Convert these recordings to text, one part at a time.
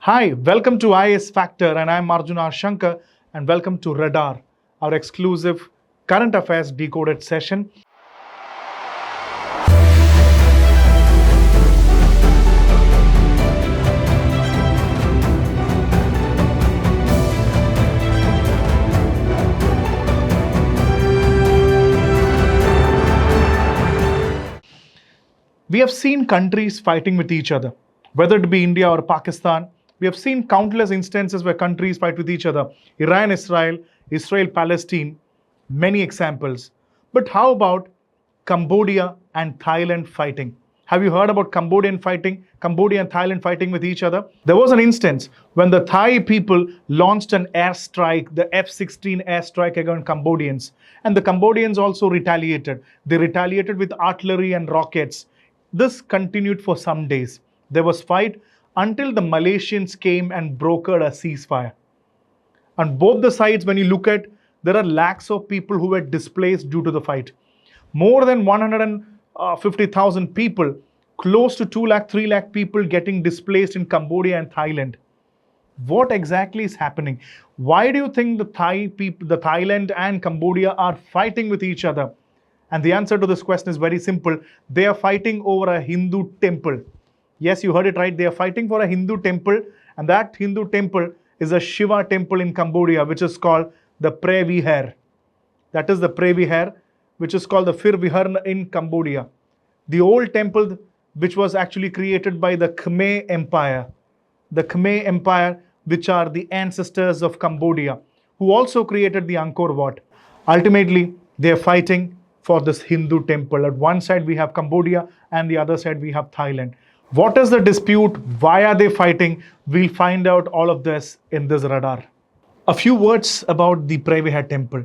Hi, welcome to IS Factor, and I'm Arjun Shankar, and welcome to Radar, our exclusive current affairs decoded session. We have seen countries fighting with each other, whether it be India or Pakistan. We have seen countless instances where countries fight with each other. Iran, Israel, Israel, Palestine, many examples. But how about Cambodia and Thailand fighting? Have you heard about Cambodia and Thailand fighting with each other? There was an instance when the Thai people launched an airstrike, the F-16 airstrike against Cambodians. And the Cambodians also retaliated. They retaliated with artillery and rockets. This continued for some days. There was fight until the Malaysians came and brokered a ceasefire. On both the sides, when you look at, there are lakhs of people who were displaced due to the fight. More than 150,000 people, close to 2 lakh, 3 lakh people getting displaced in Cambodia and Thailand. What exactly is happening? Why do you think the Thailand and Cambodia are fighting with each other? And the answer to this question is very simple. They are fighting over a Hindu temple. Yes, you heard it right. They are fighting for a Hindu temple, and that Hindu temple is a Shiva temple in Cambodia, which is called the Preah Vihear. That is the Preah Vihear, which is called the Preah Vihear in Cambodia. The old temple, which was actually created by the Khmer Empire. The Khmer Empire, which are the ancestors of Cambodia, who also created the Angkor Wat. Ultimately, they are fighting for this Hindu temple. At one side we have Cambodia and the other side we have Thailand. What is the dispute? Why are they fighting? We'll find out all of this in this radar. A few words about the Preah Vihear Temple.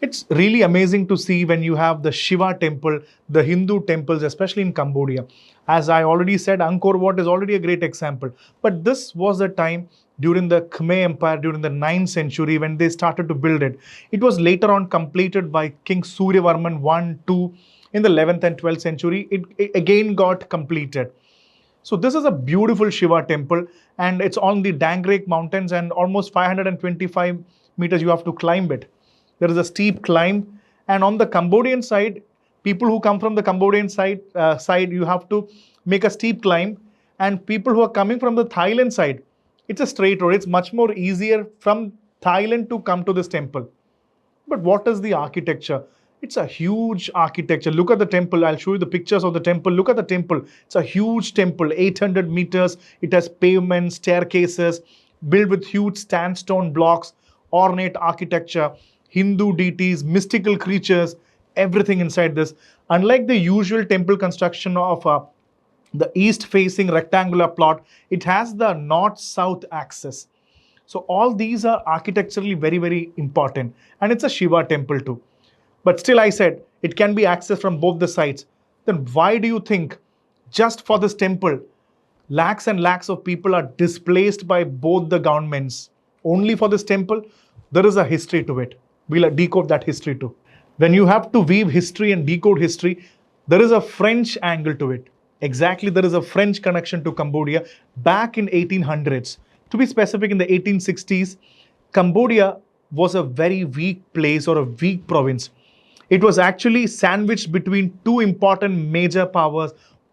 It's really amazing to see when you have the Shiva temple, the Hindu temples, especially in Cambodia. As I already said, Angkor Wat is already a great example. But this was the time during the Khmer Empire, during the 9th century, when they started to build it. It was later on completed by King Suryavarman I, II in the 11th and 12th century. It again got completed. So this is a beautiful Shiva temple, and it's on the Dangrek mountains, and almost 525 meters you have to climb it. There is a steep climb, and on the Cambodian side, people who come from the Cambodian side, you have to make a steep climb, and people who are coming from the Thailand side, it's a straight road. It's much more easier from Thailand to come to this temple. But what is the architecture? It's a huge architecture. Look at the temple. I'll show you the pictures of the temple. Look at the temple. It's a huge temple, 800 meters. It has pavements, staircases, built with huge sandstone blocks, ornate architecture, Hindu deities, mystical creatures, everything inside this. Unlike the usual temple construction of the east-facing rectangular plot, it has the north-south axis. So all these are architecturally very, very important. And it's a Shiva temple too. But still, I said, it can be accessed from both the sides. Then why do you think, just for this temple, lakhs and lakhs of people are displaced by both the governments? Only for this temple? There is a history to it. We'll decode that history too. When you have to weave history and decode history, there is a French angle to it. Exactly, there is a French connection to Cambodia back in 1800s. To be specific, in the 1860s, Cambodia was a very weak place or a weak province. It was actually sandwiched between two important major powers.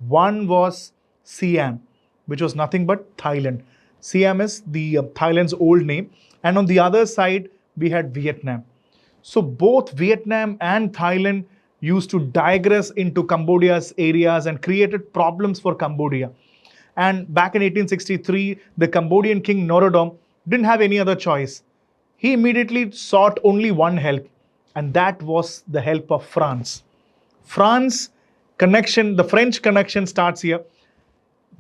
One was Siam, which was nothing but Thailand. Siam is the Thailand's old name. And on the other side, we had Vietnam. So both Vietnam and Thailand used to digress into Cambodia's areas and created problems for Cambodia. And back in 1863, the Cambodian king Norodom didn't have any other choice. He immediately sought only one help, and that was the help of France. France connection, the French connection starts here.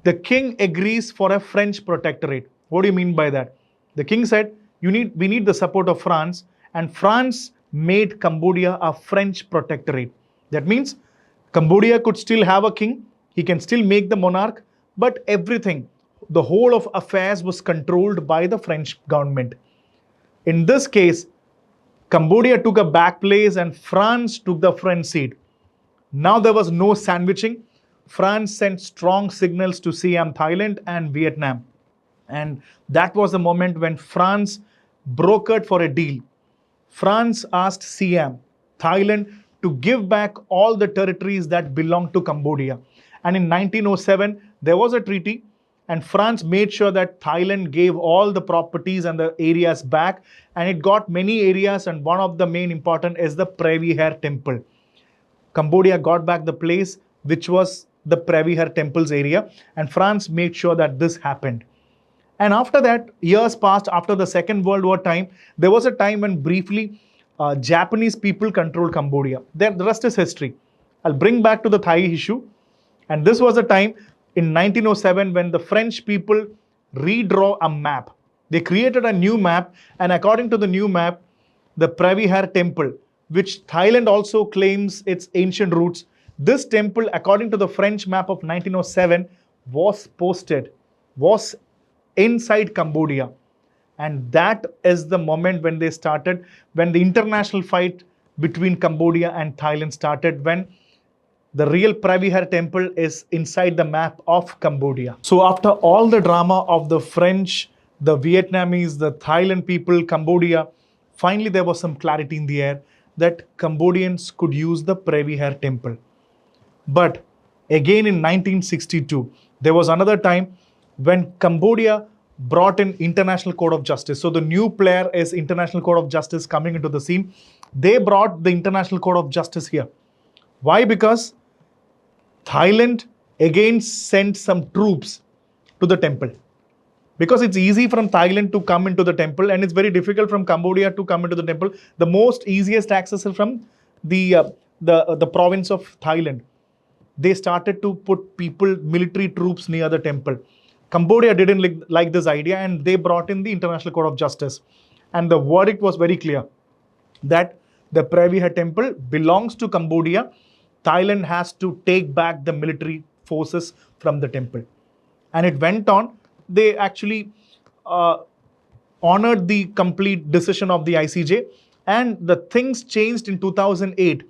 The king agrees for a French protectorate. What do you mean by that? The king said, we need the support of France, and France made Cambodia a French protectorate. That means Cambodia could still have a king, he can still make the monarch, but everything, the whole of affairs was controlled by the French government. In this case, Cambodia took a back place and France took the front seat. Now there was no sandwiching. France sent strong signals to Siam, Thailand and Vietnam. And that was the moment when France brokered for a deal. France asked Siam, Thailand, to give back all the territories that belonged to Cambodia. And in 1907, there was a treaty, and France made sure that Thailand gave all the properties and the areas back, and it got many areas, and one of the main important is the Preah Vihear Temple. Cambodia got back the place which was the Preah Vihear Temple's area, and France made sure that this happened. And after that, years passed. After the Second World War time, there was a time when briefly Japanese people controlled Cambodia. Then the rest is history. I'll bring back to the Thai issue. And this was a time in 1907 when the French people redraw a map. They created a new map, and according to the new map, the Preah Vihear Temple, which Thailand also claims its ancient roots, this temple, according to the French map of 1907, was inside Cambodia. And that is the moment when they started, when the international fight between Cambodia and Thailand started, when the real Preah Vihear Temple is inside the map of Cambodia. So after all the drama of the French, the Vietnamese, the Thailand people, Cambodia, finally there was some clarity in the air that Cambodians could use the Preah Vihear Temple. But again in 1962, there was another time when Cambodia brought in International Court of Justice. So the new player is International Court of Justice coming into the scene. They brought the International Court of Justice here. Why? Because Thailand again sent some troops to the temple. Because it's easy from Thailand to come into the temple, and it's very difficult from Cambodia to come into the temple. The most easiest access is from the province of Thailand. They started to put military troops near the temple. Cambodia didn't like this idea, and they brought in the International Court of Justice. And the verdict was very clear that the Preah Vihear Temple belongs to Cambodia. Thailand has to take back the military forces from the temple. And it went on. They actually honored the complete decision of the ICJ, and the things changed in 2008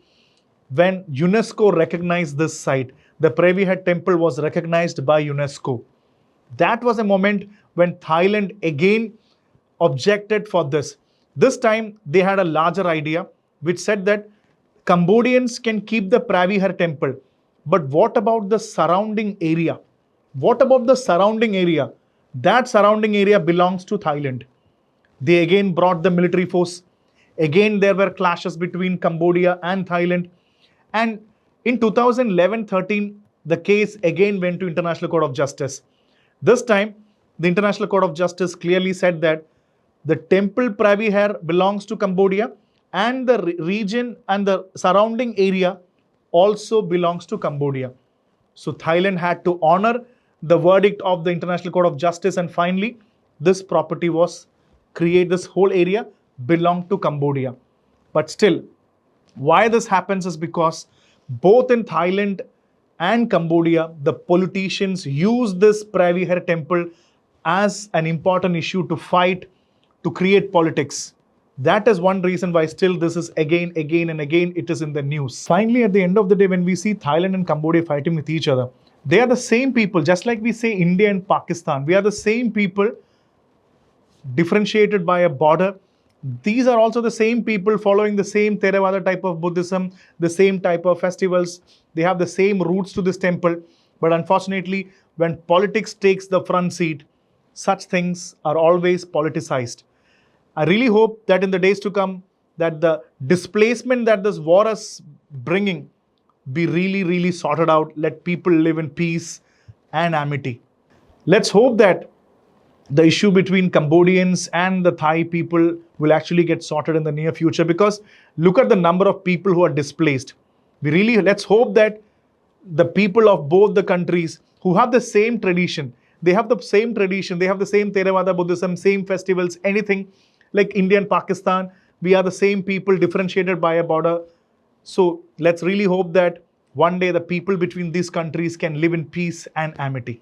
when UNESCO recognized this site. The Preah Vihear Temple was recognized by UNESCO. That was a moment when Thailand again objected for this. This time they had a larger idea which said that Cambodians can keep the Preah Vihear Temple, but what about the surrounding area? What about the surrounding area? That surrounding area belongs to Thailand. They again brought the military force. Again, there were clashes between Cambodia and Thailand. And in 2011-13, the case again went to International Court of Justice. This time, the International Court of Justice clearly said that the temple Preah Vihear belongs to Cambodia, and the region and the surrounding area also belongs to Cambodia. So Thailand had to honor the verdict of the International Court of Justice, and finally this property was created, this whole area belonged to Cambodia. But still, why this happens is because both in Thailand and Cambodia, the politicians use this Preah Vihear Temple as an important issue to fight, to create politics. That is one reason why still this is again and again it is in the news. Finally, at the end of the day, when we see Thailand and Cambodia fighting with each other, they are the same people, just like we say India and Pakistan. We are the same people, differentiated by a border. These are also the same people following the same Theravada type of Buddhism, the same type of festivals. They have the same roots to this temple. But unfortunately, when politics takes the front seat, such things are always politicized. I really hope that in the days to come, that the displacement that this war is bringing be really sorted out. Let people live in peace and amity. Let's hope that the issue between Cambodians and the Thai people will actually get sorted in the near future, because look at the number of people who are displaced. Let's hope that the people of both the countries who have the same tradition, they have the same Theravada Buddhism, same festivals, anything like India and Pakistan, we are the same people differentiated by a border. So let's really hope that one day the people between these countries can live in peace and amity.